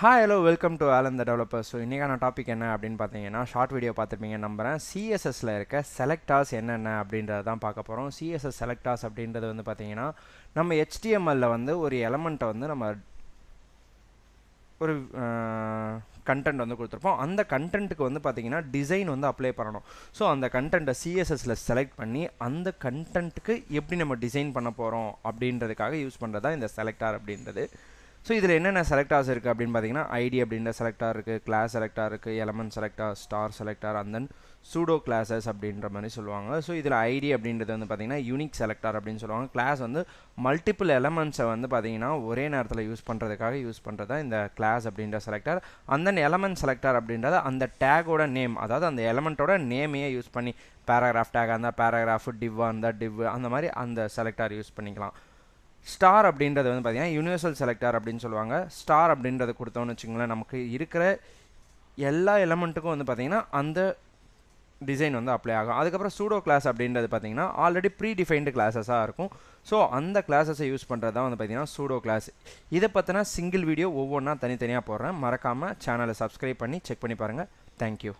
Hi hello welcome to Alan the developer. So இன்றைக்கான topic என்ன அப்படின்னு பார்த்தீங்கன்னா, ஷார்ட் வீடியோ பார்த்துருப்பீங்க நம்புகிறேன். சிஎஸ்எஸ்ல இருக்க செலக்டார்ஸ் என்னென்ன அப்படின்றத தான் பார்க்க போகிறோம். சிஎஸ்எஸ் செலக்டார்ஸ் அப்படின்றது வந்து பார்த்தீங்கன்னா, நம்ம ஹெச்டிஎம்எல்ல வந்து ஒரு எலமெண்ட்டை வந்து நம்ம ஒரு கண்டென்ட் வந்து கொடுத்துருப்போம். அந்த கண்டென்ட்டுக்கு வந்து பார்த்தீங்கன்னா டிசைன் வந்து அப்ளை பண்ணணும். ஸோ அந்த கண்டென்ட்டை சிஎஸ்எஸ்ல செலக்ட் பண்ணி அந்த கண்டென்ட்டுக்கு எப்படி நம்ம டிசைன் பண்ண போகிறோம் அப்படின்றதுக்காக யூஸ் பண்ணுறது தான் இந்த செலக்டார் அப்படின்றது. ஸோ இதில் என்னென்ன செலக்டார்ஸ் இருக்குது அப்படின்னு பார்த்தீங்கன்னா, ஐடி அப்படின்ற செலக்டார் இருக்குது, கிளாஸ் செலக்டார் இருக்குது, element selector, star selector, and then pseudo classes அப்படின்ற மாதிரி சொல்லுவாங்க. ஸோ இதில் ஐடி அப்படின்றது வந்து பார்த்தீங்கன்னா யூனிக் செலக்டார் அப்படின்னு சொல்லுவாங்க. கிளாஸ் வந்து மல்டிபிள் எலமெண்ட்ஸை வந்து பார்த்தீங்கன்னா ஒரே நேரத்தில் யூஸ் பண்ணுறதுக்காக யூஸ் பண்ணுறது தான் இந்த கிளாஸ் அப்படின்ற selector. And then element selector அப்படின்றத அந்த டேகோட நேம், அதாவது அந்த எலமெண்ட்டோட நேமையே யூஸ் பண்ணி, பேராகிராஃப் டேக் அந்த பேராகிராஃப், டிவ்வாக இருந்தால் டிவ், அந்த மாதிரி அந்த செலக்டார் யூஸ் பண்ணிக்கலாம். ஸ்டார் அப்படின்றது வந்து பார்த்தீங்கன்னா யூனிவர்சல் செலக்டார் அப்படின்னு சொல்லுவாங்க. ஸ்டார் அப்படின்றத கொடுத்தோன்னு வச்சுங்களேன், நமக்கு இருக்கிற எல்லா எலமெண்ட்டுக்கும் வந்து பார்த்தீங்கன்னா அந்த டிசைன் வந்து அப்ளை ஆகும். அதுக்கப்புறம் சூடோ கிளாஸ் அப்படின்றது பார்த்தீங்கன்னா ஆல்ரெடி ப்ரீ டிஃபைன்டு கிளாஸஸாக இருக்கும். ஸோ அந்த கிளாஸஸை யூஸ் பண்ணுறது தான் வந்து பார்த்தீங்கன்னா சூடோ கிளாஸ். இதை பற்றின சிங்கிள் வீடியோ ஒவ்வொன்றா தனித்தனியாக போடுறேன். மறக்காமல் சேனலை சப்ஸ்கிரைப் பண்ணி செக் பண்ணி பாருங்கள். தேங்க்யூ.